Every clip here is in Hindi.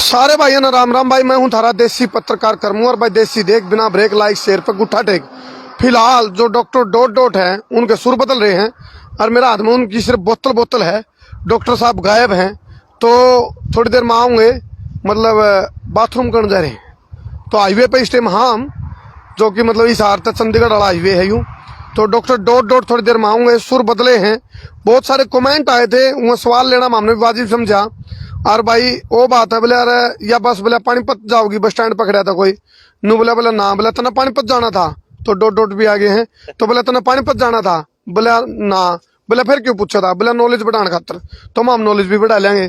सारे भाइयों ने राम राम। भाई मैं हूं थारा देसी पत्रकार करमू और भाई देसी देख बिना ब्रेक लाइक शेयर पे गुट्ठा टेक। फिलहाल जो डॉक्टर डॉट डॉट है उनके सुर बदल रहे हैं और मेरा हाथ में उनकी सिर्फ बोतल बोतल है। डॉक्टर साहब गायब हैं तो थोड़ी देर में आऊँगे, मतलब बाथरूम करने जा रहे हैं। तो हाईवे पे इस टाइम हम जो कि मतलब हिसार तक चंडीगढ़ वाला हाईवे है यूँ। तो डॉक्टर डॉट डॉट थोड़ी देर में आऊँगे। सुर बदले हैं, बहुत सारे कमेंट आए थे, वो सवाल लेना हमने भी वाजिब समझा। और भाई वो बात है बोले यार या बस बोले पानीपत जाओगी, बस स्टैंड पकड़ा था कोई नू बोला बोला ना बोला तना पानीपत जाना था। तो डॉट डॉट भी आगे हैं तो बोला तना पानीपत जाना था, बोला ना, बोला फिर क्यों पूछा था, बोला नॉलेज बढ़ाने खातर। तो हम नॉलेज भी बढ़ा लेंगे।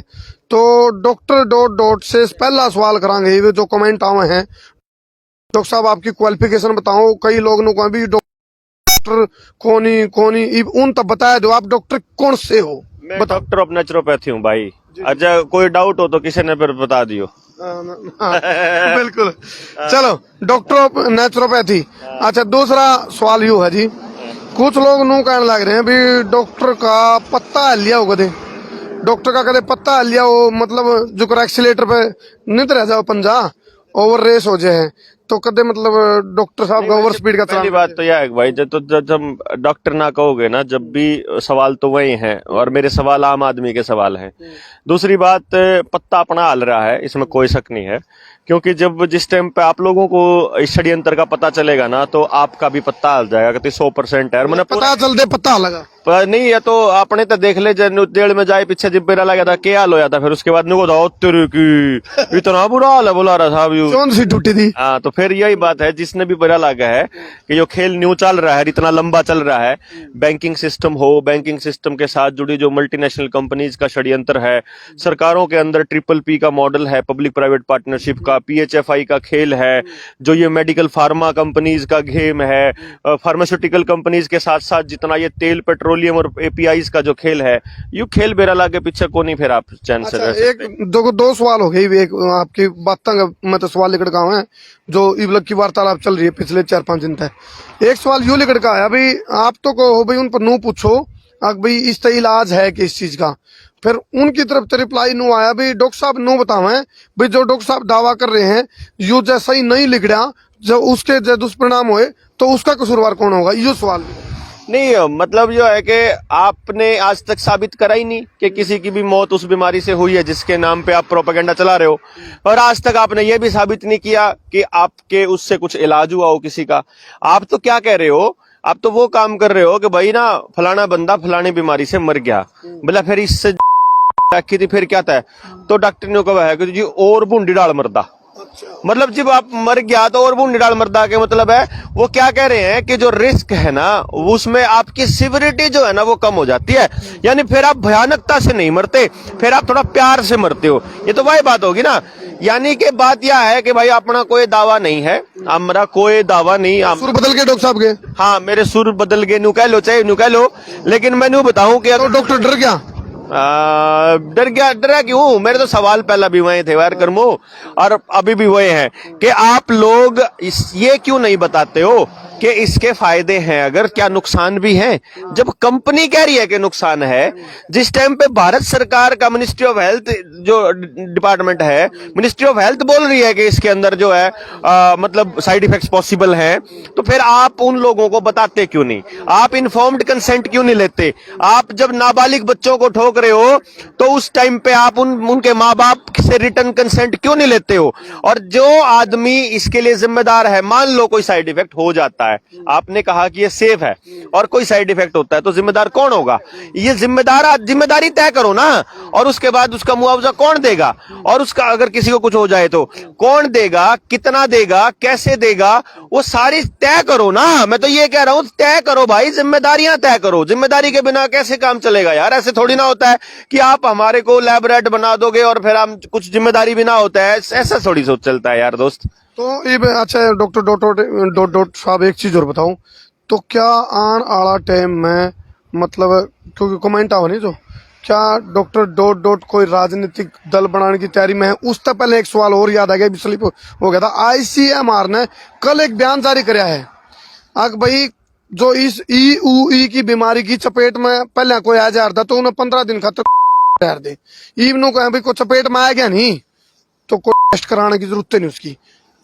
तो डॉक्टर डॉट डॉट से पहला सवाल करांगे ये जो कमेंट आए हैं। डॉक्टर साहब आपकी क्वालिफिकेशन बताओ। कई लोग ने भी डॉक्टर कोनी उन तब बताया दो आप डॉक्टर कौन से हो। मैं डॉक्टर ऑफ नेचुरोपैथी हूँ भाई। अच्छा कोई डाउट हो तो किसी ने फिर बता दियो। बिल्कुल। चलो डॉक्टर ऑफ नेचुरोपैथी। अच्छा दूसरा सवाल यू है जी, कुछ लोग नू कहने लग रहे हैं भी डॉक्टर का पत्ता लिया हो कदे, डॉक्टर का कदे पत्ता लिया हो, मतलब जो एक्सीलेटर पे नहीं तो रह जाओ पंजा ओवर रेस हो जाए तो कदे मतलब डॉक्टर साहब का ओवर स्पीड का पहली बात तो यह है भाई, जब हम डॉक्टर ना कहोगे ना, जब भी सवाल तो वही हैं और मेरे सवाल आम आदमी के सवाल हैं। दूसरी बात, पत्ता अपना हाल रहा है, इसमें कोई शक नहीं है। क्योंकि जब जिस टाइम पे आप लोगों को इस षड्यंत्र का पता चलेगा ना तो आपका भी पत्ता हाल जाएगा कि 100% है। मैंने पता चलते पत्ता लगा नहीं है तो आपने तो देख ले जेल में जाए पीछे जब मेरा लगा था क्या हाल हो जाता, फिर उसके बाद नुको था तेरे की इतना बुरा हाल है बोला रहा साहब यू कौन सी टूटी थी। हाँ तो फिर यही बात है, जिसने भी बुरा लगा है कि जो खेल न्यू चल रहा है, इतना लंबा चल रहा है, बैंकिंग सिस्टम हो, बैंकिंग सिस्टम के साथ जुड़ी जो मल्टीनेशनल कंपनीज का षड्यंत्र है, सरकारों के अंदर PPP का मॉडल है, पब्लिक प्राइवेट पार्टनरशिप का, PHFI का खेल है, जो ये मेडिकल फार्मा कंपनीज का गेम है, फार्मास्यूटिकल कंपनीज के साथ साथ जितना ये तेल पेट्रोलियम और APIs का जो खेल है, यू खेल बेराला के पीछे को नहीं फिर आप चैन से रह सकते। एक दो सवाल हो गई। एक आपकी बातों में तो सवाल निकल का है जो इबलक की वार्तालाप चल रही है पिछले 4-5 दिन तक। एक सवाल यूं निकल का है भाई, आप तो कहो भाई उन पर नू पूछो भाई इस तरह इलाज है कि इस चीज का, फिर उनकी तरफ से रिप्लाई नू आया भाई डॉक्टर साहब नू बतावे भाई जो डॉक्टर साहब दावा कर रहे हैं यू जैसा ही नहीं लिख रहा, जब उसके दुष्परिणाम हुए तो उसका कसूरवार कौन होगा, ये सवाल। नहीं मतलब जो है कि आपने आज तक साबित करा ही नहीं कि किसी की भी मौत उस बीमारी से हुई है जिसके नाम पे आप प्रोपेगेंडा चला रहे हो, और आज तक आपने ये भी साबित नहीं किया कि आपके उससे कुछ इलाज हुआ हो किसी का। आप तो क्या कह रहे हो, आप तो वो काम कर रहे हो कि भाई ना फलाना बंदा फलानी बीमारी से मर गया, बोला फिर इससे की थी फिर क्या था, तो डॉक्टर ने कहा है कि जी और बूंदी डाल मरदा। मतलब जब आप मर गया तो और बूंदी डाल मरदा के मतलब है वो क्या कह रहे हैं कि जो रिस्क है ना उसमें आपकी सिविरिटी जो है ना वो कम हो जाती है, यानी फिर आप भयानकता से नहीं मरते, फिर आप थोड़ा प्यार से मरते हो। ये तो वही बात होगी ना, यानी कि बात यह है कि भाई अपना कोई दावा नहीं है, हमारा कोई दावा नहीं। सुर बदल के डॉक्टर साहब के, हाँ मेरे सुर बदल गए नू कह लो चाहे नू कह लो, लेकिन मैं नू बताऊं कि तो डॉक्टर डर गया। डरा क्यों, मेरे तो सवाल पहला भी वही थे यार कर्मो, और अभी भी वही हैं कि आप लोग ये क्यों नहीं बताते हो कि इसके फायदे हैं, अगर क्या नुकसान भी हैं। जब कंपनी कह रही है कि नुकसान है, जिस टाइम पे भारत सरकार का मिनिस्ट्री ऑफ हेल्थ जो डिपार्टमेंट है, मिनिस्ट्री ऑफ हेल्थ बोल रही है कि इसके अंदर जो है मतलब साइड इफेक्ट्स पॉसिबल हैं, तो फिर आप उन लोगों को बताते क्यों नहीं, आप इन्फॉर्म्ड कंसेंट क्यों नहीं लेते। आप जब नाबालिग बच्चों को ठोक रहे हो तो उस टाइम पे आप उनके माँ बाप से रिटर्न कंसेंट क्यों नहीं लेते हो। और जो आदमी इसके लिए जिम्मेदार है, मान लो कोई साइड इफेक्ट हो जाता है, आपने कहा कि ये सेफ है और कोई साइड इफेक्ट होता है तो जिम्मेदार कौन होगा, ये जिम्मेदारी तय करो ना, और उसके बाद उसका मुआवजा कौन देगा, और उसका अगर किसी को कुछ हो जाए तो कौन देगा, कितना देगा, कैसे देगा, वो सारी तय करो ना। मैं तो ये कह रहा हूं तय करो भाई, जिम्मेदारियां तय करो। जिम्मेदारी के बिना कैसे काम चलेगा यार, ऐसे थोड़ी ना होता है कि आप हमारे को लैब रेट बना दोगे और फिर हम कुछ जिम्मेदारी भी ना होता है, ऐसा थोड़ी सोच चलता है यार दोस्त। तो ये अच्छा डॉक्टर डॉट डॉट साहब एक चीज और बताऊं, तो क्या आने वाला टाइम में मतलब क्योंकि कमेंट आओ नहीं, तो क्या डॉक्टर डॉट डॉट कोई राजनीतिक दल बनाने की तैयारी में है। उससे पहले एक सवाल और याद आ गया, स्लिप हो गया था। ICMR ने कल एक बयान जारी कराया है अग भाई जो इस EUE की बीमारी की चपेट में पहले कोई आ जा रहा था तो उन्हें 15 दिन खतर दे, इवन को भाई को चपेट में आ गया नहीं तो कोई टेस्ट कराने की जरूरत नहीं उसकी।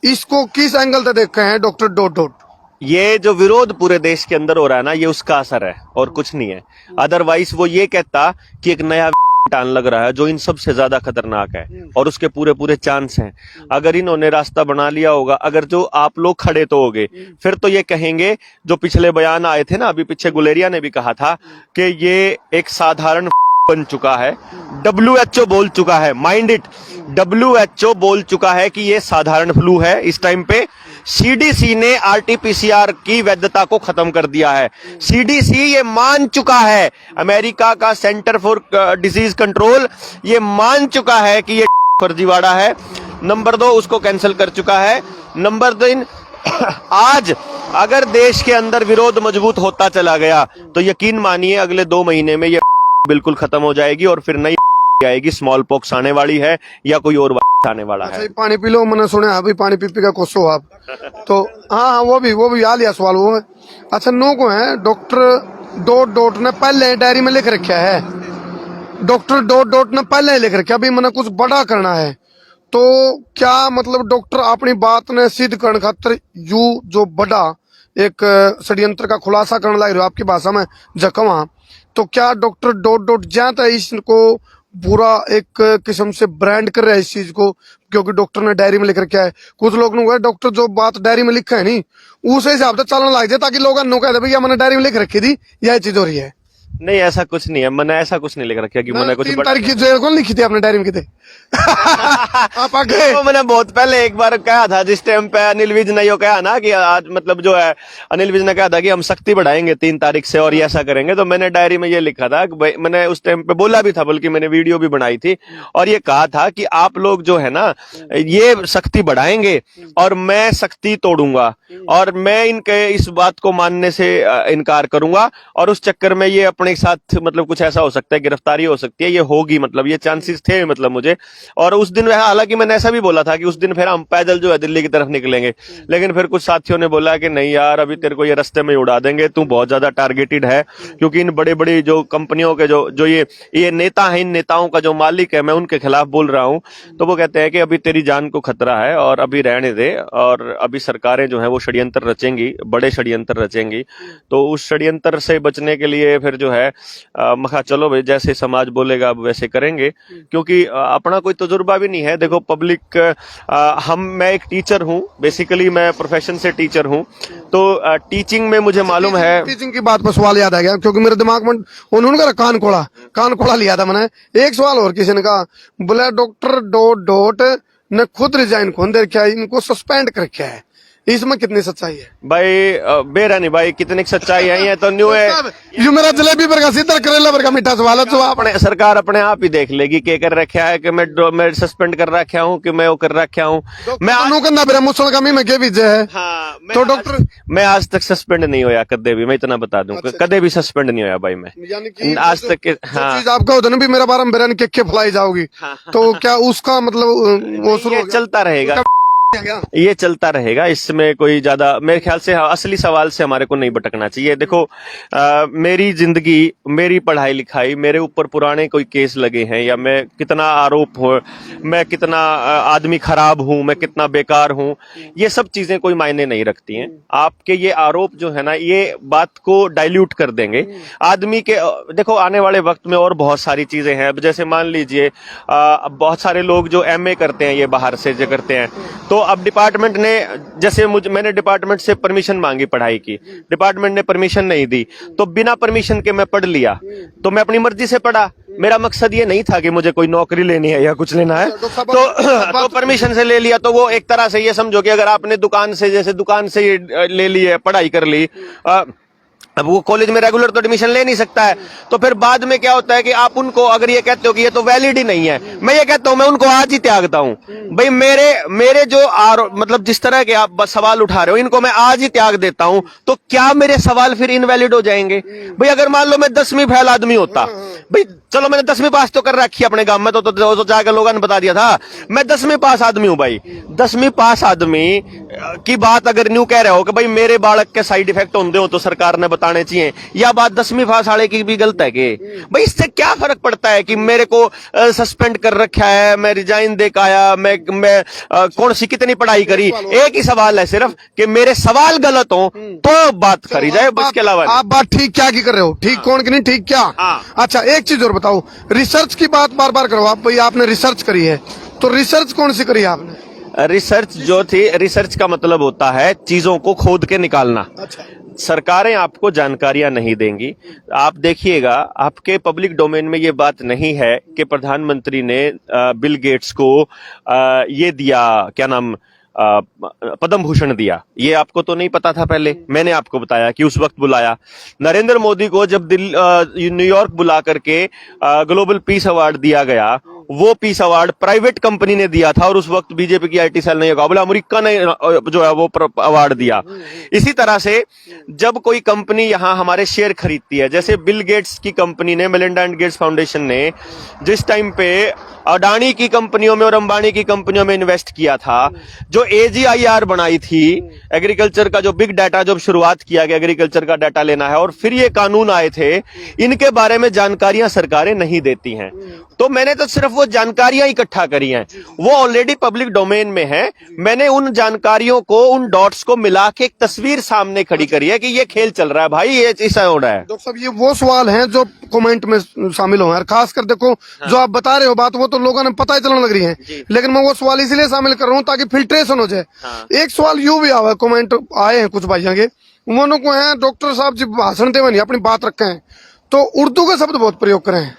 इसको किस एंगल से देखते हैं डॉक्टर डॉट डॉट? ये जो विरोध पूरे देश के अंदर हो रहा है ना, ये उसका असर है और कुछ नहीं है। अदरवाइज वो ये कहता कि एक नया टान लग रहा है जो इन सबसे ज्यादा खतरनाक है और उसके पूरे पूरे चांस हैं। अगर इन्होंने रास्ता बना लिया होगा, अगर जो आप लोग खड़े तो होगे, फिर तो ये कहेंगे जो पिछले बयान आए थे ना, अभी पीछे गुलेरिया ने भी कहा था कि ये एक साधारण बन चुका है। WHO बोल चुका है, माइंड इट, WHO बोल चुका है कि ये साधारण फ्लू है इस टाइम पे। CDC ने RT-PCR की वैधता को खत्म कर दिया है। CDC ये मान चुका है, अमेरिका का सेंटर फॉर डिजीज कंट्रोल ये मान चुका है कि ये फर्जीवाड़ा है। नंबर 2, उसको कैंसिल कर चुका है। नंबर 3, आज अगर देश के अंदर विरोध मजबूत होता चला गया तो यकीन मानिए अगले 2 महीने में ये बिल्कुल खत्म हो जाएगी और फिर नई आएगी, स्मॉल पॉक्स आने वाली है या कोई और आने वाला है। अच्छा, पानी पी लो, मैंने सुना अभी पानी पी पी का कोसो आप तो। हाँ, वो भी आ लिया सवाल वो है। अच्छा, नो को है डॉक्टर डॉट डॉट ने पहले डायरी में लिख रखा है, डॉक्टर डॉट डॉट ने पहले लिख रखा, अभी मैंने कुछ बड़ा करना है तो क्या मतलब डॉक्टर अपनी बात ने सिद्ध करने खातर यू जो बड़ा एक षड्यंत्र का खुलासा करने लग रहे हो आपकी भाषा में जखमा, तो क्या डॉक्टर डॉट डॉट जाता है इसको पूरा एक किस्म से ब्रांड कर रहा है इस चीज को, क्योंकि डॉक्टर ने डायरी में लिख रखा है। कुछ लोग डॉक्टर जो बात डायरी में लिखा है नहीं उस हिसाब से चलने लग जाए ताकि लोग नो कह दे भैया मैंने डायरी में लिख रखी थी यह चीज हो रही है। नहीं, ऐसा कुछ नहीं है, मैंने ऐसा कुछ नहीं लिख रखा कि मैंने कुछ 3 तारीख की जेल कौन लिखी थी आपने डायरी में कितने? आप आगे तो मैंने बहुत पहले एक बार कहा था, जिस टाइम पे अनिल विज ने यो कहा ना कि आज मतलब जो है अनिल विज ने कहा था कि हम सख्ती बढ़ाएंगे 3 तारीख से और ये ऐसा करेंगे, तो मैंने डायरी में ये लिखा था कि मैंने उस टाइम पे बोला भी था, बल्कि मैंने वीडियो भी बनाई थी और ये कहा था कि आप लोग जो है ना ये सख्ती बढ़ाएंगे और मैं सख्ती तोड़ूंगा और मैं इनके इस बात को मानने से इनकार करूंगा और उस चक्कर में ये अपने साथ मतलब कुछ ऐसा हो सकता है, गिरफ्तारी हो सकती है, ये होगी, मतलब ये चांसेस थे मतलब मुझे। और उस दिन हालांकि मैंने ऐसा भी बोला था कि उस दिन फिर हम पैदल जो है दिल्ली की तरफ निकलेंगे, लेकिन फिर कुछ साथियों ने बोला कि नहीं यार अभी तेरे को ये रास्ते में उड़ा देंगे, तू बहुत ज्यादा टारगेटेड है, क्योंकि इन बड़े बड़ी जो कंपनियों के जो ये नेता है, इन नेताओं का जो मालिक है, मैं उनके खिलाफ बोल रहा हूं, तो वो कहते हैं कि अभी तेरी जान को खतरा है और अभी रहने दे, और अभी सरकारें जो है वो षड्यंत्र रचेंगी, बड़े षड्यंत्र रचेंगी, तो उस षड्यंत्र से बचने के लिए फिर जो है मखा चलो भाई जैसे समाज बोलेगा वैसे करेंगे, क्योंकि अपना कोई तजुर्बा भी नहीं है। देखो पब्लिक, मैं एक टीचर हूं, बेसिकली मैं प्रोफेशन से टीचर हूं, तो टीचिंग में मुझे मालूम है। टीचिंग की बात पर सवाल याद आ गया, क्योंकि मेरे दिमाग में उन्होंने कहा कान कोड़ा लिया था मैंने। एक सवाल और किसी ने कहा, बोला डॉक्टर डॉट डॉट ने खुद रिजाइन कौन दे रखा है, इनको सस्पेंड कर रखा है, इसमें कितनी सच्चाई है भाई? बेरानी भाई कितनी सच्चाई है, ये तो न्यू है। ये मेरा जलेबी पर का सीधा करेला पर का मीठा सवाल है, तो अपने सरकार अपने आप ही देख लेगी कि कर रखा है कि मैं सस्पेंड कर रखा हूँ कि मैं वो कर रखा हूँ। मैं अनुकंदा मेरा मुसल का मैं के विजय है। हाँ, तो डॉक्टर मैं आज तक सस्पेंड नहीं होया कदे भी, मैं इतना बता दूं, कदे भी सस्पेंड नहीं होया भाई मैं, यानी कि आज तक के। हाँ, चीज आपका होता ना भी मेरा बारम बेरन के फलाई जाओगी, तो क्या उसका मतलब वो शुरू चलता रहेगा, ये चलता रहेगा, इसमें कोई ज्यादा मेरे ख्याल से असली सवाल से हमारे को नहीं भटकना चाहिए। देखो मेरी जिंदगी, मेरी पढ़ाई लिखाई, मेरे ऊपर पुराने कोई केस लगे हैं या मैं कितना आरोप हो, मैं कितना आदमी खराब हूं, मैं कितना बेकार हूं, ये सब चीजें कोई मायने नहीं रखती हैं। आपके ये आरोप जो है ना, ये बात को डाइल्यूट कर देंगे आदमी के। देखो आने वाले वक्त में और बहुत सारी चीजें हैं, अब जैसे मान लीजिए बहुत सारे लोग जो MA करते हैं, ये बाहर से जो करते हैं, तो अब डिपार्टमेंट ने, जैसे मैंने डिपार्टमेंट से परमिशन मांगी पढ़ाई की, डिपार्टमेंट ने परमिशन नहीं दी, तो बिना परमिशन के मैं पढ़ लिया, तो मैं अपनी मर्जी से पढ़ा, मेरा मकसद ये नहीं था कि मुझे कोई नौकरी लेनी है या कुछ लेना है, तो परमिशन से ले लिया। तो वो एक तरह से ये समझो कि अगर आपने दुकान से, जैसे दुकान से ले ली है, पढ़ाई कर ली, अब वो कॉलेज में रेगुलर तो एडमिशन ले नहीं सकता है, तो फिर बाद में क्या होता है कि आप उनको अगर ये कहते हो कि ये तो वैलिड ही नहीं है, मैं ये कहता हूं मैं उनको आज ही त्यागता हूं भाई। मेरे जो मतलब जिस तरह के आप सवाल उठा रहे हो, इनको मैं आज ही त्याग देता हूं, तो क्या मेरे सवाल फिर इनवैलिड हो जाएंगे भाई? अगर मान लो मैं 10वीं फेल आदमी होता भाई, चलो मैंने 10वीं पास तो कर रखी है अपने गांव में, तो जाकर लोगों ने बता दिया था मैं 10वीं पास आदमी हूं भाई। 10वीं पास आदमी की बात अगर न्यू कह रहे हो कि भाई मेरे बालक के साइड इफेक्ट होंगे हो, तो सरकार ने बता आने चाहिए, या बात 10वीं पास वाले की भी गलत है कि भाई इससे क्या फर्क पड़ता है कि मेरे को सस्पेंड कर रखा है, मैं रिजाइन दे के आया, मैं कौन सी कितनी पढ़ाई करी, एक ही सवाल है सिर्फ कि मेरे सवाल गलत हो तो बात करी जाए, इसके अलावा आप बात ठीक क्या की कर रहे हो, ठीक कौन की नहीं, ठीक क्या। अच्छा एक चीज और बताओ, रिसर्च की बात बार बार करो आप, भाई आपने रिसर्च करी है तो रिसर्च कौन सी करी है आपने। रिसर्च जो थी, रिसर्च का मतलब होता है चीजों को खोद के निकालना। अच्छा सरकारें आपको जानकारियां नहीं देंगी। आप देखिएगा, आपके पब्लिक डोमेन में ये बात नहीं है कि प्रधानमंत्री ने बिल गेट्स को ये दिया, क्या नाम, पद्म भूषण दिया। ये आपको तो नहीं पता था पहले, मैंने आपको बताया कि उस वक्त बुलाया। नरेंद्र मोदी को जब न्यूयॉर्क बुला करके ग्लोबल पीस अवार्ड दिया गया, वो पीस अवार्ड प्राइवेट कंपनी ने दिया था और उस वक्त बीजेपी की आईटी सेल ने कहा, बोला अमेरिका ने जो है वो अवार्ड दिया। इसी तरह से जब कोई कंपनी यहां हमारे शेयर खरीदती है, जैसे बिल गेट्स की कंपनी ने, मेलिंडा एंड गेट्स फाउंडेशन ने जिस टाइम पे अडानी की कंपनियों में और अंबानी की कंपनियों में इन्वेस्ट किया था, जो AGIR बनाई थी, एग्रीकल्चर का जो बिग डाटा, जब शुरुआत किया गया एग्रीकल्चर का डाटा लेना है, और फिर ये कानून आए थे, इनके बारे में जानकारियां सरकारें नहीं देती हैं। तो मैंने तो सिर्फ वो जानकारियां इकट्ठा करी हैं, वो ऑलरेडी पब्लिक डोमेन में है। मैंने उन जानकारियों को, उन डॉट्स को मिला के एक तस्वीर सामने खड़ी करी है कि ये खेल चल रहा है भाई, ये ऐसा हो रहा है। डॉक्टर साहब ये वो सवाल हैं जो कमेंट में शामिल हो, खासकर देखो जो आप बता रहे हो बात, वो तो लोगों ने पता ही चलने लग रही है, लेकिन मैं वो सवाल इसलिए शामिल कर रहा हूँ ताकि फिल्ट्रेशन हो जाए। एक सवाल यूं भी आवा, कमेंट आए हैं कुछ भाइयों के, उन्होंने को है डॉक्टर साहब जी भाषण दे नहीं अपनी बात रखे हैं तो उर्दू के शब्द बहुत प्रयोग करें हैं,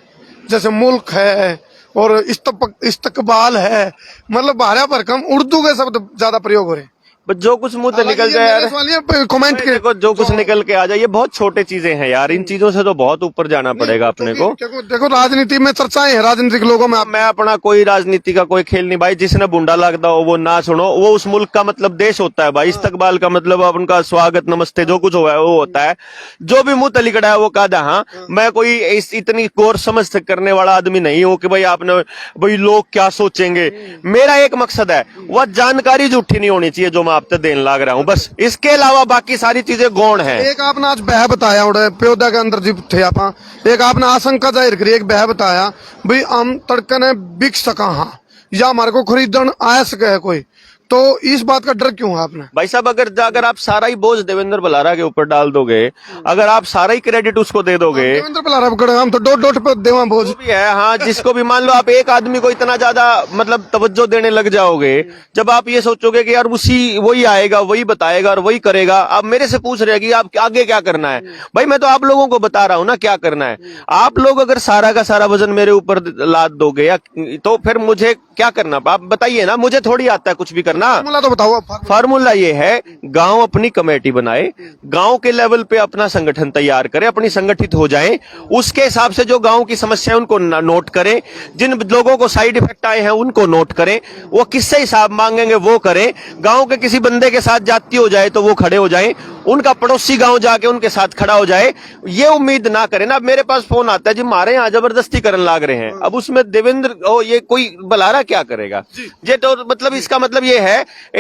जैसे मुल्क है और इस्तकबाल है, मतलब भारा भरकम उर्दू के शब्द ज्यादा प्रयोग हो रहे हैं। जो कुछ मुंह से निकल जाए यार, कमेंट के देखो जो कुछ निकल के आ जाए, ये बहुत छोटे चीजें हैं यार, इन चीजों से तो बहुत ऊपर जाना पड़ेगा अपने को। देखो राजनीति में चर्चाएं हैं राजनीतिक लोगों में। मैं अपना कोई राजनीति का कोई खेल नहीं भाई, जिसने बुंडा लगता हो वो ना सुनो, वो उस मुल्क का मतलब देश होता है भाई, इस्तकबाल का मतलब उनका स्वागत, नमस्ते, जो कुछ हुआ है वो होता है। जो भी मुंह तलिकड़ा है वो कहा, हाँ मैं कोई इतनी गौर समझ करने वाला आदमी नहीं हूं कि भाई आपने, भाई लोग क्या सोचेंगे। मेरा एक मकसद है, वह जानकारी झूठी नहीं होनी चाहिए जो मैं आपसे देने लग रहा हूं, बस इसके अलावा बाकी सारी चीजें गौण है। एक आपने आज बह बताया उड़े प्योदा के अंदर जी थे आप, एक आपने आशंका जाहिर करी, एक बह बताया भाई हम तड़के ने बिक सका, हाँ या हमारे को खरीदन आ सके है कोई, तो इस बात का डर क्यों है आपने। भाई साहब अगर आप सारा ही बोझ देवेंद्र बलारा के ऊपर डाल दोगे, अगर आप सारा ही क्रेडिट उसको दे दोगे, देवेंद्र बलारा हम तो डोट पे देवा बोझ भी है, हाँ जिसको भी मान लो आप एक आदमी को इतना ज्यादा मतलब तवज्जो देने लग जाओगे, जब आप ये सोचोगे कि यार वही आएगा, वही बताएगा और वही करेगा। आप मेरे से पूछ रहे हैं कि आप आगे क्या करना है, भाई मैं तो आप लोगों को बता रहा हूं ना क्या करना है। आप लोग अगर सारा का सारा वजन मेरे ऊपर लाद दोगे या तो फिर मुझे क्या करना, आप बताइए ना, मुझे थोड़ी आता है कुछ भी करना। फार्मूला तो बताओ। फार्मूला ये है, गांव अपनी कमेटी बनाए, गांव के लेवल पे अपना संगठन तैयार करे, अपनी संगठित हो जाएं, उसके हिसाब से जो गांव की समस्या है उनको नोट करें, जिन लोगों को साइड इफेक्ट आए हैं उनको नोट करें, वो किससे हिसाब मांगेंगे वो करें। गांव के किसी बंदे के साथ जाती हो जाए तो वो खड़े हो जाएं, उनका पड़ोसी गांव जाके उनके साथ खड़ा हो जाए। ये उम्मीद ना करें ना, मेरे पास फोन आता है जी हमारे यहाँ जबरदस्ती करने लाग रहे हैं, अब उसमें देवेंद्र ये कोई बलारा क्या करेगा। ये तो मतलब इसका मतलब ये है,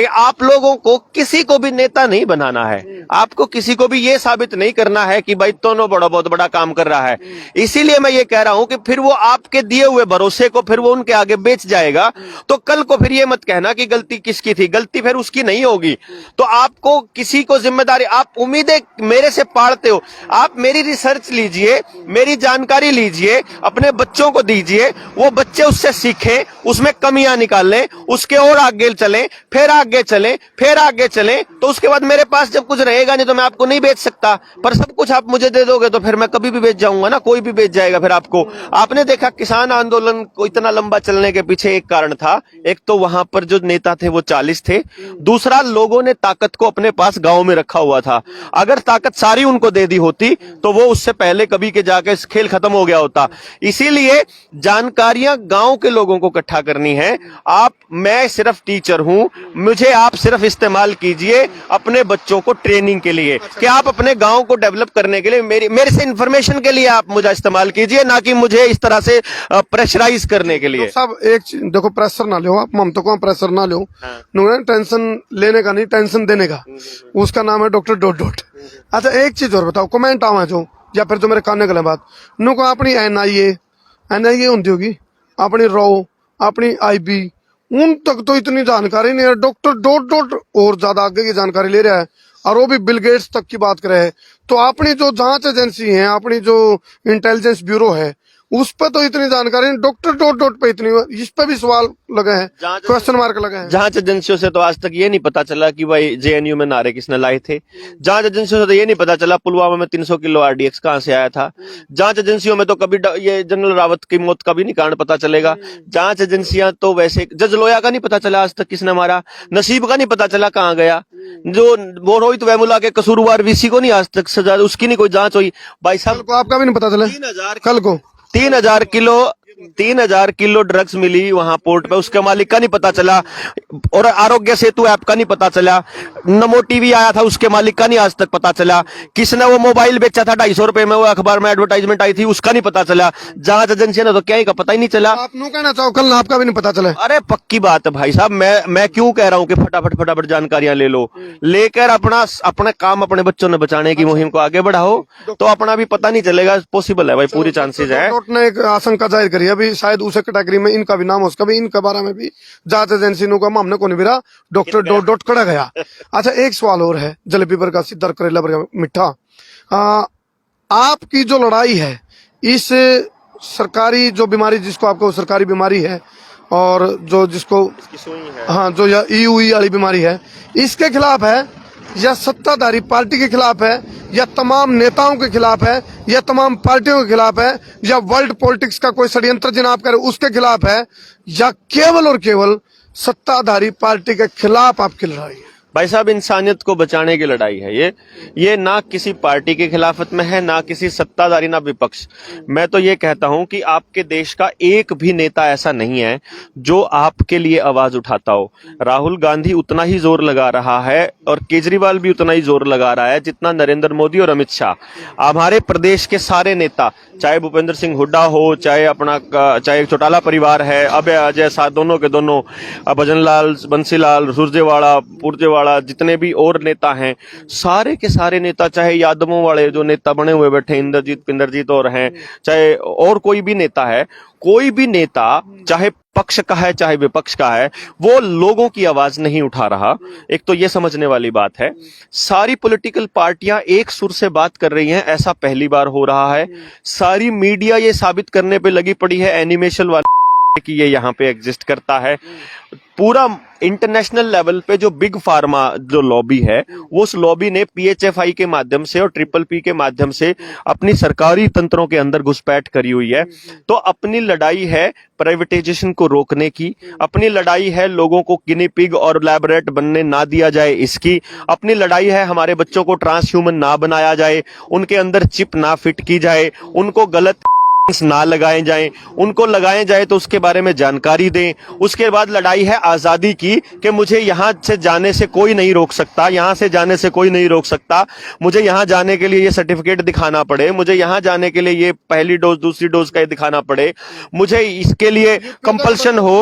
आप लोगों को किसी को भी नेता नहीं बनाना है, आपको किसी को भी ये साबित नहीं करना है कि भाई दोनों बहुत बड़ा काम कर रहा है। इसीलिए मैं ये कह रहा हूं कि फिर वो आपके दिए हुए भरोसे को फिर वो उनके आगे बेच जाएगा, तो कल को फिर ये मत कहना कि गलती किसकी थी, गलती फिर उसकी नहीं होगी। तो आपको किसी को जिम्मेदारी, आप उम्मीदें मेरे से पालते हो, आप मेरी रिसर्च लीजिए, मेरी जानकारी लीजिए, अपने बच्चों को दीजिए, वो बच्चे उससे सीखें, उसमें कमियां निकालें, उसके और आगे चलें, फिर आगे चलें, फिर आगे चलें, तो उसके बाद मेरे पास जब कुछ रहेगा नहीं तो मैं आपको नहीं बेच सकता। पर सब कुछ आप मुझे दे दोगे तो फिर मैं कभी भी बेच जाऊंगा ना, कोई भी बेच जाएगा फिर आपको। आपने देखा किसान आंदोलन को इतना लंबा चलने के पीछे एक कारण था, एक तो वहां पर जो नेता थे वो 40 थे, दूसरा लोगों ने ताकत को अपने पास गांव में रखा हुआ था। अगर ताकत सारी उनको दे दी होती तो वो उससे पहले कभी के जाके खेल खत्म हो गया होता। इसीलिए जानकारियां गांव के लोगों को इकट्ठा करनी है। मैं सिर्फ टीचर हूं, मुझे आप सिर्फ इस्तेमाल कीजिए अपने बच्चों को ट्रेनिंग के लिए, कि आप अपने गांव को डेवलप करने के लिए मेरे से इंफॉर्मेशन के लिए आप मुझे इस्तेमाल कीजिए, ना कि मुझे इस तरह से प्रेशराइज करने के लिए। सब एक देखो प्रेशर ना लो आप, ममता को प्रेशर ना लो, टेंशन लेने का नहीं, टेंशन देने का, उसका नाम है डॉक्टर डॉक्टर डॉट डॉट। अच्छा एक चीज और बताओ, कमेंट आवा जो या फिर जो मेरे कान गले बात नु को अपनी एनआईए होती होगी, अपनी रॉ, अपनी आईबी, उन तक तो इतनी जानकारी नहीं है। डॉक्टर डॉट डॉट और ज्यादा आगे की जानकारी ले रहा है, और वो भी बिल गेट्स तक की बात कर रहे हैं। तो अपनी जो जांच एजेंसी है, अपनी जो इंटेलिजेंस ब्यूरो है, उस पर तो इतनी जानकारी नहीं। डॉक्टर डॉट डॉट पे इतनी, इस पे भी सवाल लगे हैं, क्वेश्चन मार्क लगे हैं। जांच एजेंसियों से तो आज तक ये नहीं पता चला कि भाई जेएनयू में नारे किसने लाए थे। जांच एजेंसियों से तो ये नहीं पता चला पुलवामा में 300 किलो आरडीएक्स कहां से आया था। जांच एजेंसियों में तो कभी ये जनरल रावत की मौत का भी नहीं कारण पता चलेगा। जांच एजेंसियां तो वैसे, जज लोया का नहीं पता चला आज तक किसने मारा, नसीब का नहीं पता चला कहां गया, जो वो रोहित वेमुला के कसूरवार वीसी को नहीं आज तक सजा, उसकी नहीं कोई जांच हुई। भाई साहब को आपका भी नहीं पता चला 3000 कल को 3000 किलो ड्रग्स मिली वहां पोर्ट पे, उसके मालिक का नहीं पता चला। और आरोग्य सेतु ऐप का नहीं पता चला। नमो टीवी आया था, उसके मालिक का नहीं आज तक पता चला। किसने वो मोबाइल बेचा था 250 रुपए में, वो अखबार में एडवर्टाइजमेंट आई थी, उसका नहीं पता चला। जांच एजेंसी ने तो क्या ही का पता ही नहीं चला। आप नु कहना चाहो कल आपका भी नहीं पता चला। अरे पक्की बात है भाई साहब, मैं क्यों कह रहा हूं कि फटाफट जानकारियां ले लो, लेकर अपना काम अपने बच्चों ने बचाने की मुहिम को आगे बढ़ाओ, तो अपना भी पता नहीं चलेगा। पॉसिबल है भाई, पूरी चांसेस है। ने एक आशंका जाहिर करी है, अभी शायद उसे कैटेगरी में इनका भी नाम हो, उसका भी, इनके बारे में भी जांच एजेंसी नु का हमने को नहीं बिरा डॉक्टर डॉट डॉट कड़ा गया। अच्छा एक सवाल और है, जलेबी पर का सिद्धर करेला पर मिठा, आपकी जो लड़ाई है इस सरकारी जो बीमारी, जिसको आपको सरकारी बीमारी है, और जो जिसको हाँ जो ईयूई वाली बीमारी है, इसके खिलाफ है, या सत्ताधारी पार्टी के खिलाफ है, या तमाम नेताओं के खिलाफ है, या तमाम पार्टियों के खिलाफ है, या वर्ल्ड पॉलिटिक्स का कोई षड्यंत्र जिन्हें आप कह रहे उसके खिलाफ है, या केवल और केवल सत्ताधारी पार्टी के खिलाफ आपकी लड़ाई है? भाई साहब इंसानियत को बचाने की लड़ाई है ये ना किसी पार्टी के खिलाफत में है, ना किसी सत्ताधारी, ना विपक्ष। मैं तो ये कहता हूं कि आपके देश का एक भी नेता ऐसा नहीं है जो आपके लिए आवाज उठाता हो। राहुल गांधी उतना ही जोर लगा रहा है और केजरीवाल भी उतना ही जोर लगा रहा है जितना नरेंद्र मोदी और अमित शाह। हमारे प्रदेश के सारे नेता, चाहे भूपेंद्र सिंह हुड्डा हो, चाहे चौटाला परिवार है, अभय अजय साथ दोनों के दोनों, भजनलाल, बंसीलाल, पुरजेवाड़ा, जितने भी और नेता हैं, सारे के सारे नेता, चाहे यादवों वाले जो नेता बने हुए बैठे इंद्रजीत पिंदरजीत और हैं, चाहे और कोई भी नेता है, कोई भी नेता चाहे पक्ष का है चाहे विपक्ष का है, वो लोगों की आवाज नहीं उठा रहा। एक तो ये समझने वाली बात है। सारी पॉलिटिकल पार्टियां एक सुर से बात कर रही हैं, ऐसा पहली बार हो रहा है। सारी मीडिया ये साबित करने पे लगी पड़ी है एनिमेशन वाले कि ये यहाँ पे एग्जिस्ट करता है। पूरा इंटरनेशनल लेवल पे जो बिग फार्मा जो लॉबी है, वो उस लॉबी ने पीएचएफआई के माध्यम से और ट्रिपल पी के माध्यम से अपनी सरकारी तंत्रों के अंदर घुसपैठ करी हुई है। तो अपनी लड़ाई है प्राइवेटाइजेशन को रोकने की, अपनी लड़ाई है लोगों को गिनी पिग और लैबोरेट बनने ना दिया जाए इसकी, अपनी लड़ाई है हमारे बच्चों को ट्रांस ह्यूमन ना बनाया जाए, उनके अंदर चिप ना फिट की जाए, उनको गलत ना लगाए जाएं, उनको लगाए जाए तो उसके बारे में जानकारी दें। उसके बाद लड़ाई है आजादी की कि मुझे यहां से जाने से कोई नहीं रोक सकता, यहां से जाने से कोई नहीं रोक सकता, मुझे यहां जाने के लिए ये सर्टिफिकेट दिखाना पड़े, मुझे यहां जाने के लिए ये पहली डोज दूसरी डोज का दिखाना पड़े, मुझे इसके लिए कंपल्शन हो,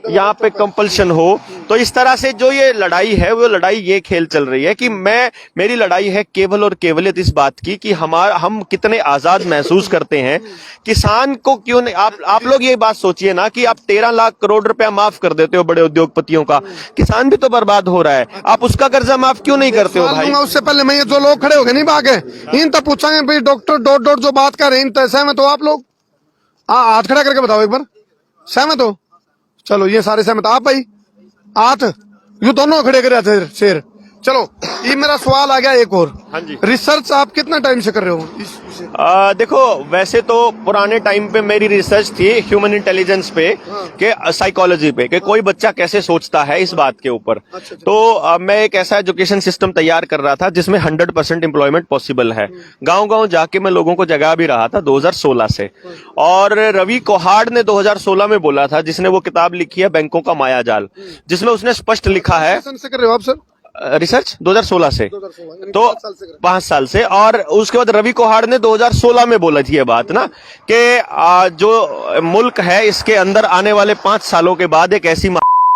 यहाँ पे कंपल्शन हो। तो इस तरह से जो ये लड़ाई है, वो लड़ाई ये खेल चल रही है कि मेरी लड़ाई है केवल और केवल इस बात की कि हम कितने आजाद महसूस करते हैं। किसान को क्यों नहीं, आप लोग ये बात सोचिए ना कि आप 13 लाख करोड़ रुपया माफ कर देते हो बड़े उद्योगपतियों का, किसान भी तो बर्बाद हो रहा है, आप उसका कर्जा माफ क्यों नहीं करते हो भाई? उससे पहले मैं ये जो लोग खड़े हो गए नहीं भागे, इन तक पूछांगे भाई डॉक्टर डॉट डॉट जो बात कर रहे हैं, इन सहमत हो आप लोग? हाथ खड़ा करके बताओ एक बार, सहमत हो? चलो ये सारे सहमत, आप भाई हाथ यू दोनों खड़े करे शेर। चलो ये मेरा सवाल आ गया एक और। हाँ जी। रिसर्च आप कितना टाइम से कर रहे हो देखो वैसे तो पुराने टाइम पे मेरी रिसर्च थी ह्यूमन इंटेलिजेंस पे, के साइकोलॉजी पे, कि कोई बच्चा कैसे सोचता है इस बात के ऊपर। तो मैं एक ऐसा एजुकेशन सिस्टम तैयार कर रहा था जिसमें 100% एम्प्लॉयमेंट पॉसिबल है। गांव-गांव जाके मैं लोगों को जगा भी रहा था 2016 से। और रवि कोहाड़ ने 2016 में बोला था, जिसने वो किताब लिखी है बैंकों का मायाजाल, जिसमें उसने स्पष्ट लिखा है। से कर रहे हो आप सर रिसर्च 2016 से, तो 5 साल से। और उसके बाद रवि कोहाड़ ने 2016 में बोला थी ये बात ना कि जो मुल्क है इसके अंदर आने वाले 5 सालों के बाद एक ऐसी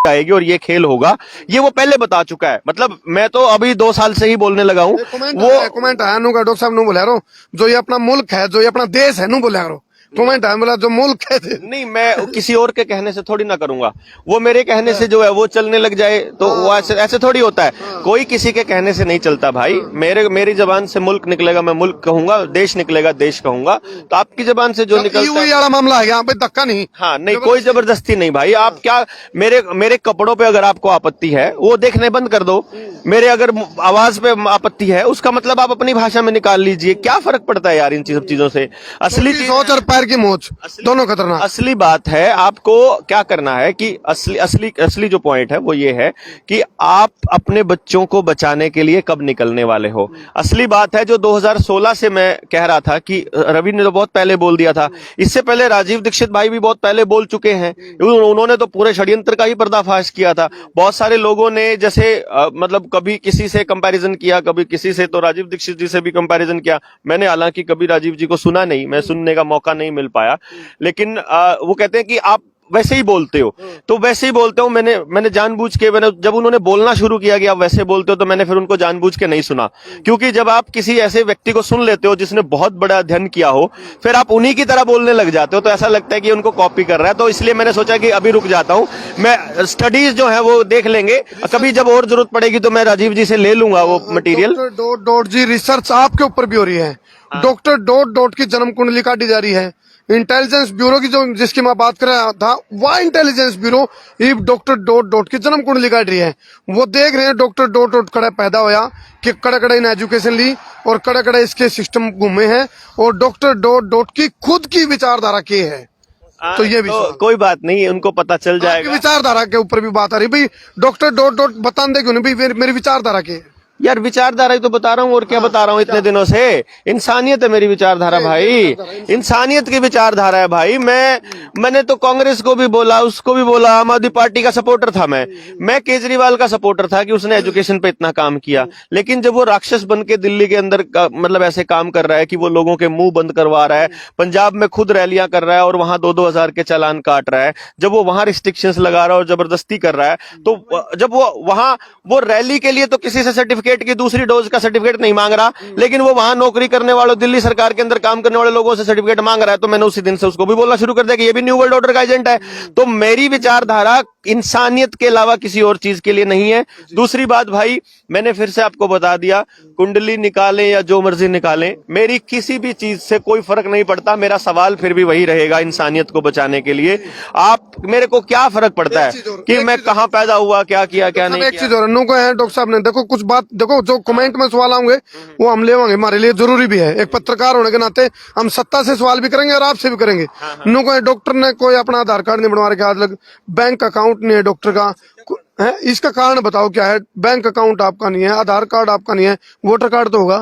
आएगी और ये खेल होगा, ये वो पहले बता चुका है। मतलब मैं तो अभी 2 साल से ही बोलने लगा हूँ। कमेंट आया नु का डॉक्टर साहब नु बोला रो जो ये अपना मुल्क है, जो ये अपना देश है नु बोला करो। कमेंट आया बोला जो मुल्क है। नहीं, मैं किसी और के कहने से थोड़ी ना करूंगा, वो मेरे कहने से जो है वो चलने लग जाए तो वो ऐसे थोड़ी होता है। कोई किसी के कहने से नहीं चलता भाई। मेरी जबान से मुल्क निकलेगा, मैं मुल्क कहूंगा, देश निकलेगा, देश कहूंगा। तो आपकी जबान से जो निकलता है, वाला मामला है यहाँ पे धक्का नहीं। हाँ, नहीं, कोई जबरदस्ती नहीं भाई। आप क्या, मेरे कपड़ों पे अगर आपको आपत्ति है वो देखने बंद कर दो। मेरे अगर आवाज पे आपत्ति है उसका मतलब आप अपनी भाषा में निकाल लीजिए। क्या फर्क पड़ता है यार इन सब चीजों से। असली चीज, सोच और पैर की मोच दोनों खतरनाक। असली बात है, आपको क्या करना है कि असली जो पॉइंट है वो ये है कि आप अपने बच्चों को बचाने के लिए कब निकलने वाले हो। असली बात है जो 2016 से मैं कह रहा था कि रवि ने तो बहुत पहले बोल दिया था, इससे पहले राजीव दीक्षित भाई भी बहुत पहले बोल चुके हैं। उन्होंने तो पूरे षड्यंत्र का ही पर्दाफाश किया था। बहुत सारे लोगों ने जैसे मतलब कभी किसी से कंपैरिजन किया, कभी किसी से, तो राजीव दीक्षित जी से भी कंपैरिजन किया। मैंने हालांकि कभी राजीव जी को सुना नहीं, मैं सुनने का मौका नहीं मिल पाया, लेकिन वो कहते हैं कि आप वैसे ही बोलते हो, तो वैसे ही बोलते हो। मैंने जानबूझ के, जब उन्होंने बोलना शुरू किया कि आप वैसे बोलते हो, तो मैंने फिर उनको जानबूझ के नहीं सुना। क्योंकि जब आप किसी ऐसे व्यक्ति को सुन लेते हो जिसने बहुत बड़ा अध्ययन किया हो, फिर आप उन्हीं की तरह बोलने लग जाते हो, तो ऐसा लगता है कि उनको कॉपी कर रहा है। तो इसलिए मैंने सोचा कि अभी रुक जाता हूं, मैं स्टडीज जो है वो देख लेंगे, कभी जब और जरूरत पड़ेगी तो मैं राजीव जी से ले लूंगा वो मटीरियल। डॉट जी रिसर्च आपके ऊपर भी हो रही है। डॉक्टर डॉट की जन्म कुंडली काटी जा रही है। इंटेलिजेंस ब्यूरो की जो जिसकी मैं बात कर रहा था, वह इंटेलिजेंस ब्यूरो डॉक्टर डॉट की जन्म कुंडली काट रही है। वो देख रहे हैं डॉक्टर डॉट कड़ा पैदा होया कि कड़ा कड़ा इन एजुकेशन ली और कड़ा कड़ा इसके सिस्टम घूमे हैं, और डॉक्टर डॉट की खुद की विचारधारा के है। तो ये भी कोई बात नहीं, उनको पता चल जाएगा। विचारधारा के ऊपर भी बात आ रही भाई, डॉक्टर डॉट बता दे क्यों नहीं भाई मेरी विचारधारा के। यार विचारधारा ही तो बता रहा हूँ, और क्या बता रहा हूँ इतने दिनों से। इंसानियत है मेरी विचारधारा भाई, इंसानियत की विचारधारा है भाई। मैंने तो कांग्रेस को भी बोला, उसको भी बोला, आम आदमी पार्टी का सपोर्टर था मैं केजरीवाल का सपोर्टर था कि उसने एजुकेशन पे इतना काम किया। लेकिन जब वो राक्षस बन के दिल्ली के अंदर मतलब ऐसे काम कर रहा है कि वो लोगों के मुंह बंद करवा रहा है, पंजाब में खुद रैलियां कर रहा है और वहां 2-2 हजार के चालान काट रहा है, जब वो वहां रिस्ट्रिक्शंस लगा रहा है और जबरदस्ती कर रहा है, तो जब वो वहां वो रैली के लिए तो किसी से सर्टिफिकेट की दूसरी डोज का सर्टिफिकेट नहीं मांग रहा, लेकिन वो वहां नौकरी करने वालों, दिल्ली सरकार के अंदर काम करने वाले लोगों से सर्टिफिकेट मांग रहा है, तो मैंने उसी दिन से उसको भी बोलना शुरू कर दिया कि ये भी न्यू वर्ल्ड ऑर्डर का एजेंट है। तो मेरी विचारधारा इंसानियत के अलावा किसी और चीज के लिए नहीं है। दूसरी बात भाई, मैंने फिर से आपको बता दिया, कुंडली निकालें या जो मर्जी निकालें, मेरी किसी भी चीज से कोई फर्क नहीं पड़ता। मेरा सवाल फिर भी वही रहेगा, इंसानियत को बचाने के लिए आप मेरे को क्या फर्क पड़ता है कि मैं कहां पैदा हुआ, क्या किया, क्या नहीं। एक चीज और को है डॉक्टर साहब ने, देखो कुछ बात देखो, जो कमेंट में सवाल आएंगे वो हम लेवांगे, हमारे लिए जरूरी भी है। एक पत्रकार होने के नाते हम सत्ता से सवाल भी करेंगे और आपसे भी करेंगे। डॉक्टर ने कोई अपना आधार कार्ड नहीं बनवा रखा, आज बैंक अकाउंट नहीं है डॉक्टर का है, इसका कारण बताओ क्या है? बैंक अकाउंट आपका नहीं है, आधार कार्ड आपका नहीं है, वोटर कार्ड तो होगा।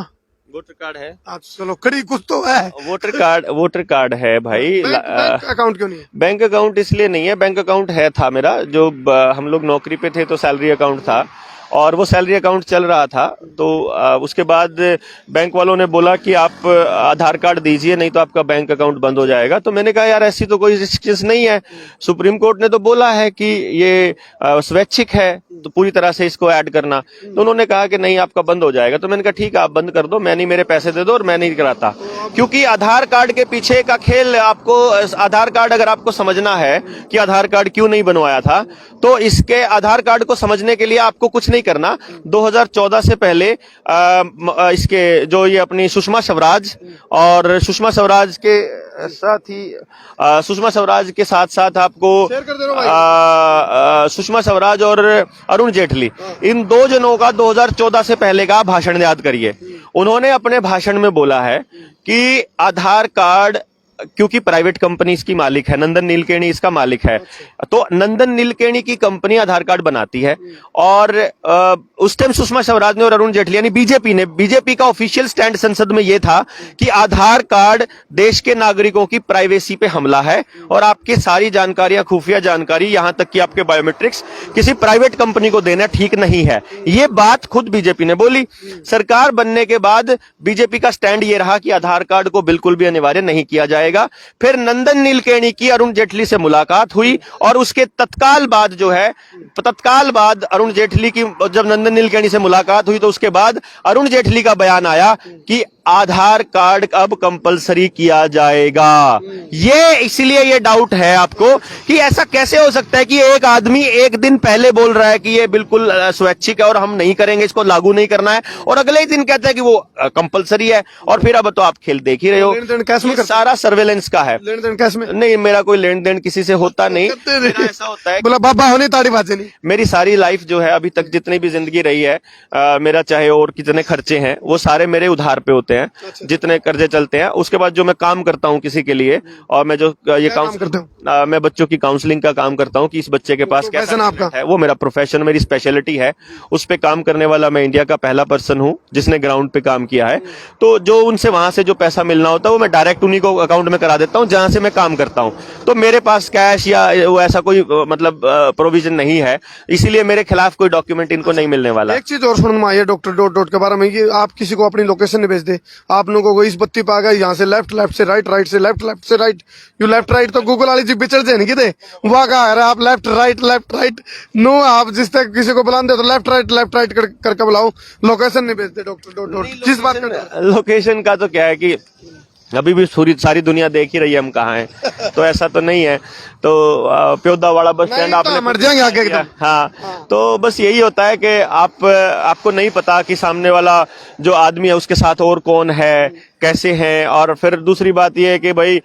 वोटर कार्ड है, चलो कड़ी कुछ तो है। वोटर कार्ड है भाई। बैंक अकाउंट क्यों नहीं है? बैंक अकाउंट इसलिए नहीं है, बैंक अकाउंट था मेरा, जो हम लोग नौकरी पे थे तो सैलरी अकाउंट था, और वो सैलरी अकाउंट चल रहा था। तो उसके बाद बैंक वालों ने बोला कि आप आधार कार्ड दीजिए, नहीं तो आपका बैंक अकाउंट बंद हो जाएगा। तो मैंने कहा यार ऐसी तो कोई रिस्ट्रिक्शंस नहीं है, सुप्रीम कोर्ट ने तो बोला है कि ये स्वैच्छिक है, तो पूरी तरह से इसको ऐड करना। तो उन्होंने कहा कि नहीं आपका बंद हो जाएगा। तो मैंने कहा ठीक है आप बंद कर दो, मैं नहीं, मेरे पैसे दे दो और मैं नहीं कराता। क्योंकि आधार कार्ड के पीछे का खेल, आपको आधार कार्ड अगर आपको समझना है कि आधार कार्ड क्यों नहीं बनवाया था, तो इसके आधार कार्ड को समझने के लिए आपको कुछ नहीं करना। 2014 से पहले इसके जो ये अपनी सुषमा स्वराज और सुषमा स्वराज के साथ ही सुषमा स्वराज के साथ साथ आपको सुषमा स्वराज और अरुण जेटली, इन दो जनों का 2014 से पहले का भाषण याद करिए। उन्होंने अपने भाषण में बोला है कि आधार कार्ड, क्योंकि प्राइवेट कंपनी इसकी मालिक है, नंदन नीलकेणी इसका मालिक है, तो नंदन नीलकेणी की कंपनी आधार कार्ड बनाती है। और उस टाइम सुषमा स्वराज ने और अरुण जेटली यानी बीजेपी का ऑफिशियल स्टैंड संसद में यह था कि आधार कार्ड देश के नागरिकों की प्राइवेसी पे हमला है और आपकी सारी जानकारियां, खुफिया जानकारी, यहां तक कि आपके बायोमेट्रिक्स किसी प्राइवेट कंपनी को देना ठीक नहीं है। यह बात खुद बीजेपी ने बोली। सरकार बनने के बाद बीजेपी का स्टैंड यह रहा कि आधार कार्ड को बिल्कुल भी अनिवार्य नहीं किया जाएगा। जाएगा। फिर नंदन नीलकेणी की अरुण जेटली से मुलाकात हुई और उसके तत्काल बाद अरुण जेटली की जब नंदन नीलकेणी से मुलाकात हुई तो उसके बाद अरुण जेटली का बयान आया कि आधार कार्ड अब कंपलसरी किया जाएगा। ये इसलिए ये डाउट है आपको कि ऐसा कैसे हो सकता है कि एक आदमी एक दिन पहले बोल रहा है कि ये बिल्कुल स्वैच्छिक है और हम नहीं करेंगे, इसको लागू नहीं करना है, और अगले ही दिन कहता है कि वो कंपलसरी है। और फिर अब तो आप खेल देख ही रहे हो, लेन देन कैश में ये सारा सर्वेलेंस का है। लेन देन कैश में नहीं, मेरा कोई लेन देन किसी से होता नहीं। मेरा ऐसा होता है बोला बाबा होने ताड़ी बाजे नहीं। मेरी सारी लाइफ जो है अभी तक जितनी भी जिंदगी रही है, मेरा चाहे और कितने खर्चे हैं वो सारे मेरे उधार पे होते हैं, जितने कर्जे चलते हैं। उसके बाद जो मैं काम करता हूँ किसी के लिए, और मैं जो ये काम करते हो? मैं बच्चों की काउंसलिंग का काम करता हूँ कि इस बच्चे के पास क्या प्रोफेशन आपका? है, वो मेरा प्रोफेशन, मेरी स्पेशलिटी है। उस पे काम करने वाला मैं इंडिया का पहला पर्सन हूँ जिसने ग्राउंड पे काम किया है। तो जो उनसे वहां से जो पैसा मिलना होता है वो मैं डायरेक्ट उन्हीं को अकाउंट में करा देता हूँ जहां से मैं काम करता हूँ। तो मेरे पास कैश या वो ऐसा कोई मतलब प्रोविजन नहीं है, इसीलिए मेरे खिलाफ कोई डॉक्यूमेंट इनको नहीं मिलने वाला। एक चीज और सुन में आई है डॉक्टर डॉट डॉट के बारे में, कि आप किसी को अपनी लोकेशन नहीं भेज दे, आप लोगों को इस बत्ती पे आ गए, यहाँ से लेफ्ट, लेफ्ट से राइट, राइट से लेफ्ट, लेफ्ट से राइट, यू लेफ्ट राइट तो गूगल वाली जी बिचड़ जाए नहीं किते वहां का है, आप लेफ्ट राइट नो, आप जिस तक किसी को बुलाते हो तो लेफ्ट राइट करके बुलाओ, लोकेशन नहीं भेजते डॉक्टर डॉट डॉट। जिस बात का लोकेशन का तो क्या है कि अभी भी सारी दुनिया देख ही रही है हम कहाँ हैं, तो ऐसा तो नहीं है। तो प्योदा वाला बस स्टैंड आपने मर जाएंगे आगे एकदम। हाँ, तो बस यही होता है कि आपको नहीं पता कि सामने वाला जो आदमी है उसके साथ और कौन है, कैसे हैं। और फिर दूसरी बात यह है कि भाई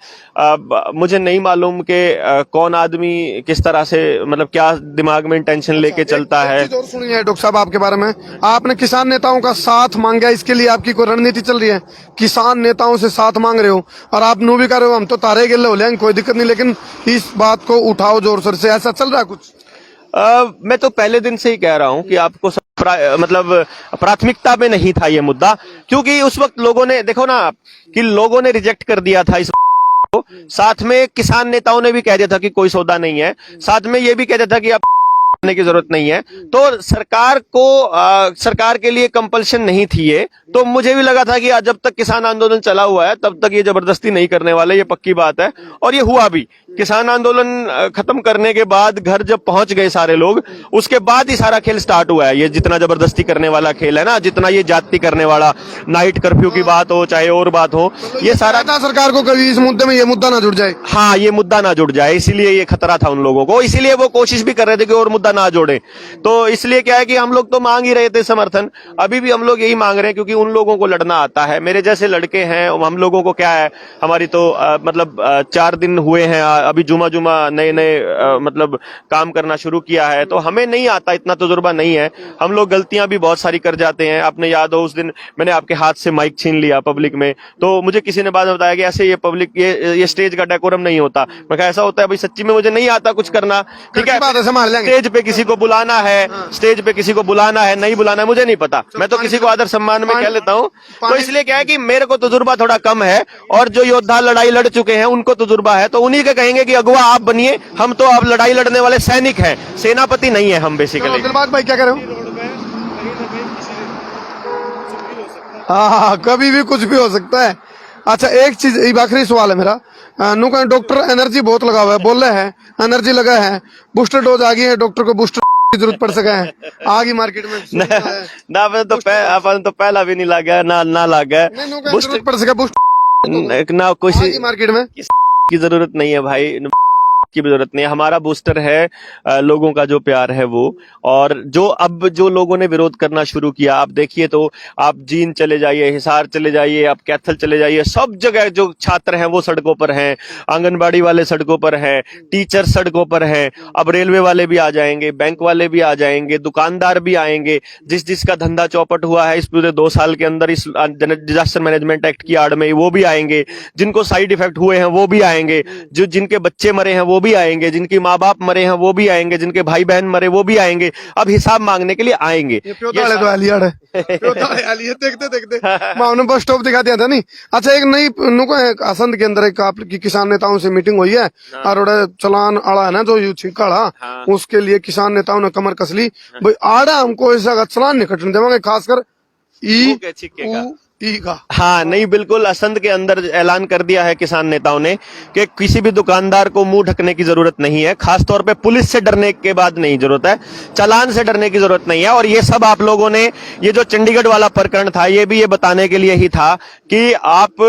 मुझे नहीं मालूम कि कौन आदमी किस तरह से, मतलब क्या दिमाग में टेंशन लेके चलता है। एक चीज और सुनी है डॉक्टर साहब आपके बारे में, आपने किसान नेताओं का साथ मांगा, इसके लिए आपकी कोई रणनीति चल रही है? किसान नेताओं से साथ मांग रहे हो और आप नू भी कर रहे हो, हम तो तारे गिल्ले हो लेंगे कोई दिक्कत नहीं, लेकिन इस बात को उठाओ जोर शोर से, ऐसा चल रहा है कुछ? मैं तो पहले दिन से ही कह रहा हूं कि आपको मतलब प्राथमिकता में नहीं था ये मुद्दा, क्योंकि उस वक्त लोगों ने, देखो ना कि लोगों ने रिजेक्ट कर दिया था इस को। साथ में किसान नेताओं ने भी कह दिया था कि कोई सौदा नहीं है, साथ में ये भी कह दिया था कि आप करने की जरूरत नहीं है। तो सरकार के लिए कंपल्शन नहीं थी ये। तो मुझे भी लगा था कि जब तक किसान आंदोलन चला हुआ है तब तक ये जबरदस्ती नहीं करने वाले, ये पक्की बात है। और ये हुआ भी। किसान आंदोलन खत्म करने के बाद घर जब पहुंच गए सारे लोग, उसके बाद ही सारा खेल स्टार्ट हुआ है। ये जितना जबरदस्ती करने वाला खेल है ना, जितना ये जाति करने वाला, नाइट कर्फ्यू की बात हो चाहे और बात हो, ये सारा सरकार को कभी इस मुद्दे में ये मुद्दा ना जुड़ जाए। हाँ, ये मुद्दा ना जुड़ जाए, इसीलिए ये खतरा था उन लोगों को, इसीलिए वो कोशिश भी कर रहे थे कि और मुद्दा ना जोड़े। तो इसलिए क्या है कि हम लोग तो मांग ही रहे थे समर्थन, अभी भी हम लोग यही मांग रहे हैं, क्योंकि उन लोगों को लड़ना आता है। मेरे जैसे लड़के हैं, हम लोगों को क्या है, हमारी तो मतलब 4 दिन हुए हैं अभी, जुमा नए मतलब काम करना शुरू किया है, तो हमें नहीं आता, इतना तजुर्बा नहीं है। हम लोग गलतियां भी बहुत सारी कर जाते हैं। आपने याद हो उस दिन मैंने आपके हाथ से माइक छीन लिया पब्लिक में, तो मुझे किसी ने बाद में बताया कि ऐसे ये पब्लिक ये स्टेज का डेकोरम नहीं होता। मैं कहा ऐसा होता है भाई, सच्ची में मुझे नहीं आता कुछ करना, ठीक है, स्टेज पे किसी को बुलाना है, स्टेज पे किसी को बुलाना है, नहीं बुलाना है मुझे नहीं पता, मैं तो किसी को आदर सम्मान में कह लेता हूँ। तो इसलिए क्या है कि मेरे को तजुर्बा थोड़ा कम है, और जो योद्धा लड़ाई लड़ चुके हैं उनको तजुर्बा है, तो उन्हीं के कहेंगे कि अगुआ आप बनिए, हम तो अब लड़ाई लड़ने वाले सैनिक हैं, सेनापति नहीं है हम बेसिकली। दिलबाग भाई क्या कह रहे हो? हाँ, कभी भी कुछ भी हो सकता है। अच्छा, एक चीज, एक आखिरी सवाल है मेरा, नु कहीं डॉक्टर एनर्जी बहुत लगा हुआ है, बोल रहे हैं एनर्जी लगा है, बूस्टर डोज आ गई है, डॉक्टर को बूस्टर की जरूरत पड़ सके है, आ गई मार्केट में ना अपन तो पहला भी नहीं लगा ना लगा, बूस्टर पड़ सके, बूस्टर ना कोई मार्केट में की जरूरत नहीं है भाई, की भी जरूरत नहीं है। हमारा बूस्टर है लोगों का जो प्यार है वो, और जो लोगों ने विरोध करना शुरू किया, आप देखिए तो आप जींद चले जाइए, हिसार चले जाइए, आप कैथल चले जाइए, सब जगह जो छात्र हैं वो सड़कों पर हैं, आंगनबाड़ी वाले सड़कों पर हैं, टीचर सड़कों पर हैं, अब रेलवे वाले भी आ जाएंगे, बैंक वाले भी आ जाएंगे, दुकानदार भी आएंगे, जिसका धंधा चौपट हुआ है इस पूरे 2 साल के अंदर इस डिजास्टर मैनेजमेंट एक्ट की आड़ में, वो भी आएंगे, जिनको साइड इफेक्ट हुए हैं वो भी आएंगे, जिनके बच्चे मरे हैं वो भी आएंगे, जिनकी माँ बाप मरे हैं वो भी आएंगे, जिनके भाई बहन मरे वो भी आएंगे, अब हिसाब मांगने के लिए आएंगे। देखते देखते मैं बस स्टॉप दिखा दिया था नहीं। अच्छा, एक नई असंध के अंदर एक आपकी किसान नेताओं से मीटिंग हुई है, और चलान आड़ा है ना जो यू छिकाड़ा, उसके लिए किसान नेताओं ने कमर कस ली, भाई आड़ा हमको ऐसा चलान नहीं कटने देवांगे, खासकर ई का। हाँ नहीं बिल्कुल असंध के अंदर ऐलान कर दिया है किसान नेताओं ने कि किसी भी दुकानदार को मुंह ढकने की जरूरत नहीं है, खासतौर पे पुलिस से डरने के बाद नहीं जरूरत है, चालान से डरने की जरूरत नहीं है। और ये सब आप लोगों ने, ये जो चंडीगढ़ वाला प्रकरण था ये भी ये बताने के लिए ही था कि आप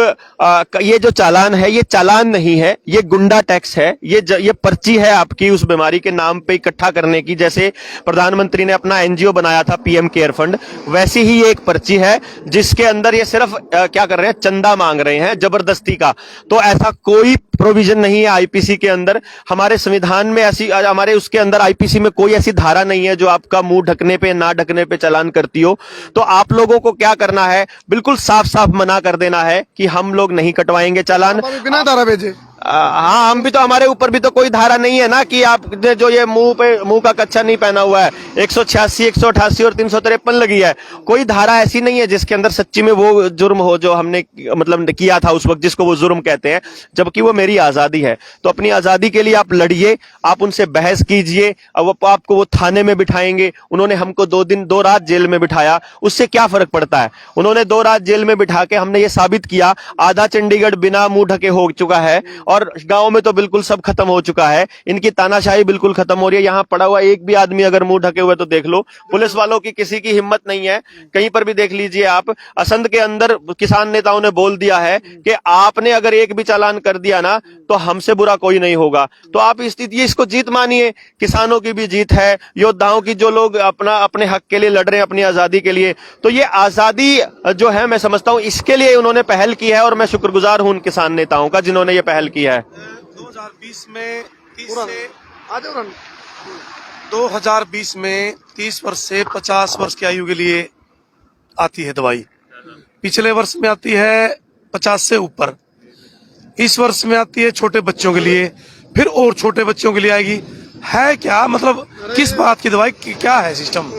ये जो चालान है ये चालान नहीं है, ये गुंडा टैक्स है, ये पर्ची है आपकी उस बीमारी के नाम पे इकट्ठा करने की। जैसे प्रधानमंत्री ने अपना एनजीओ बनाया था पीएम केयर फंड, वैसी ही ये एक पर्ची है जिसके अंदर ये सिर्फ क्या कर रहे हैं, चंदा मांग रहे हैं जबरदस्ती का। तो ऐसा कोई प्रोविजन नहीं है आईपीसी के अंदर, हमारे संविधान में ऐसी, हमारे उसके अंदर आईपीसी में कोई ऐसी धारा नहीं है जो आपका मुंह ढकने पे ना ढकने पे चालान करती हो। तो आप लोगों को क्या करना है, बिल्कुल साफ साफ मना कर देना है कि हम लोग नहीं कटवाएंगे चालान। बिना धारा भेजे। हाँ हम भी तो, हमारे ऊपर भी तो कोई धारा नहीं है ना कि आपने जो ये मुंह का कच्छा नहीं पहना हुआ है, 186, 188 और 353 लगी है, कोई धारा ऐसी नहीं है जिसके अंदर सच्ची में वो जुर्म हो जो हमने मतलब किया था उस वक्त, जिसको वो जुर्म कहते हैं, जबकि वो मेरी आजादी है। तो अपनी आजादी के लिए आप लड़िए, आप उनसे बहस कीजिए। अब आपको वो थाने में बिठाएंगे, उन्होंने हमको 2 दिन 2 रात जेल में बिठाया, उससे क्या फर्क पड़ता है। उन्होंने 2 रात जेल में बिठा के हमने ये साबित किया, आधा चंडीगढ़ बिना मुंह ढके हो चुका है और गांव में तो बिल्कुल सब खत्म हो चुका है, इनकी तानाशाही बिल्कुल खत्म हो रही है। यहां पड़ा हुआ एक भी आदमी अगर मुंह ढके हुए तो देख लो, पुलिस वालों की किसी की हिम्मत नहीं है, कहीं पर भी देख लीजिए आप। असंध के अंदर किसान नेताओं ने बोल दिया है कि आपने अगर एक भी चालान कर दिया ना तो हमसे बुरा कोई नहीं होगा। तो आप इसको जीत मानिए, किसानों की भी जीत है, योद्धाओं की, जो लोग अपने हक के लिए लड़ रहे हैं, अपनी आजादी के लिए। तो ये आजादी जो है मैं समझता हूं इसके लिए उन्होंने पहल की है और मैं शुक्रगुजार हूं उन किसान नेताओं का जिन्होंने ये पहल की है। 2020 में 2020 में 30 वर्ष से 50 वर्ष की आयु के लिए आती है दवाई, पिछले वर्ष में आती है 50 से ऊपर, इस वर्ष में आती है छोटे बच्चों के लिए, फिर और छोटे बच्चों के लिए आएगी। है क्या मतलब, किस बात की दवाई, क्या है सिस्टम?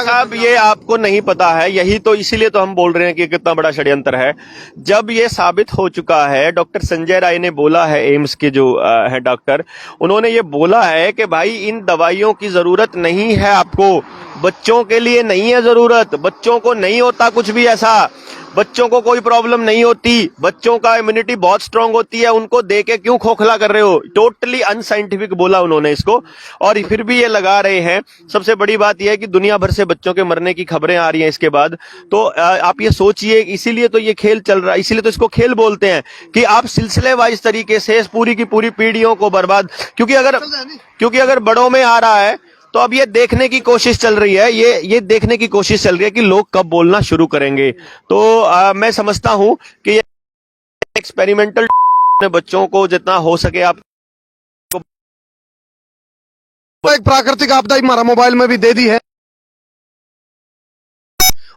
साहब ये आपको नहीं पता है, यही तो, इसीलिए तो हम बोल रहे हैं कि कितना बड़ा षड्यंत्र है। जब ये साबित हो चुका है, डॉक्टर संजय राय ने बोला है, एम्स के जो है डॉक्टर, उन्होंने ये बोला है कि भाई इन दवाइयों की जरूरत नहीं है आपको, बच्चों के लिए नहीं है जरूरत, बच्चों को नहीं होता कुछ भी ऐसा, बच्चों को कोई प्रॉब्लम नहीं होती, बच्चों का इम्यूनिटी बहुत स्ट्रांग होती है, उनको देके क्यों खोखला कर रहे हो। टोटली अनसाइंटिफिक बोला उन्होंने इसको, और फिर भी ये लगा रहे हैं। सबसे बड़ी बात यह है कि दुनिया भर से बच्चों के मरने की खबरें आ रही हैं इसके बाद। तो आप ये सोचिए, इसीलिए तो ये खेल चल रहा है, इसीलिए तो इसको खेल बोलते हैं कि आप सिलसिले वाइज तरीके से पूरी की पूरी पीढ़ियों को बर्बाद, क्योंकि अगर बड़ों में आ रहा है तो अब ये देखने की कोशिश चल रही है, ये देखने की कोशिश चल रही है कि लोग कब बोलना शुरू करेंगे। तो मैं समझता हूं कि ये एक्सपेरिमेंटल बच्चों को जितना हो सके आप एक प्राकृतिक आपदा हमारा मोबाइल में भी दे दी है।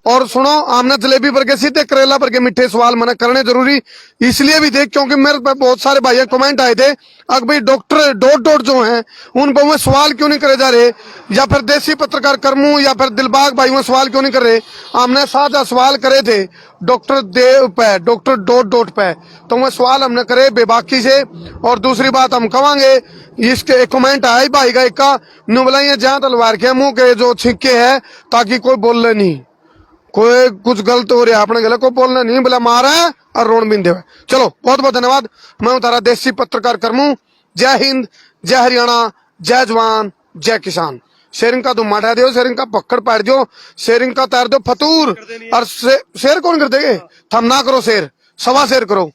और सुनो, आमने जलेबी पर के सीधे करेला पर के मीठे सवाल मैंने करने जरूरी इसलिए भी थे क्योंकि मेरे पे बहुत सारे भाई कमेंट आए थे, अगर भाई डॉक्टर डॉट जो हैं उन पर सवाल क्यों नहीं करे जा रहे, या फिर देसी पत्रकार कर्मू या फिर दिलबाग भाई में सवाल क्यों नहीं कर रहे। हमने साझा सवाल करे थे डॉक्टर देव पे, डॉक्टर डॉट पे, तो वह सवाल हमने करे बेबाकी से। और दूसरी बात हम कहेंगे, इसके एक कमेंट आया भाई का, एक का नुबलाइया जहां तलवार के मुंह के जो छिक्के है ताकि कोई बोले नहीं, कोई कुछ गलत हो रहा है अपने गले को बोलना नहीं, बोला मारा है और रोन बिंदे हुए। चलो बहुत बहुत धन्यवाद। मैं हूं तारा देसी पत्रकार कर्मू। जय हिंद, जय हरियाणा, जय जवान, जय किसान। शेरिंग का तुम माठा दो, शेरिंग का पकड़ पाड़ दो, शेरिंग का तैर दो फतूर, और शेर कौन कर देंगे, थम ना करो शेर, 1.25 शेर करो।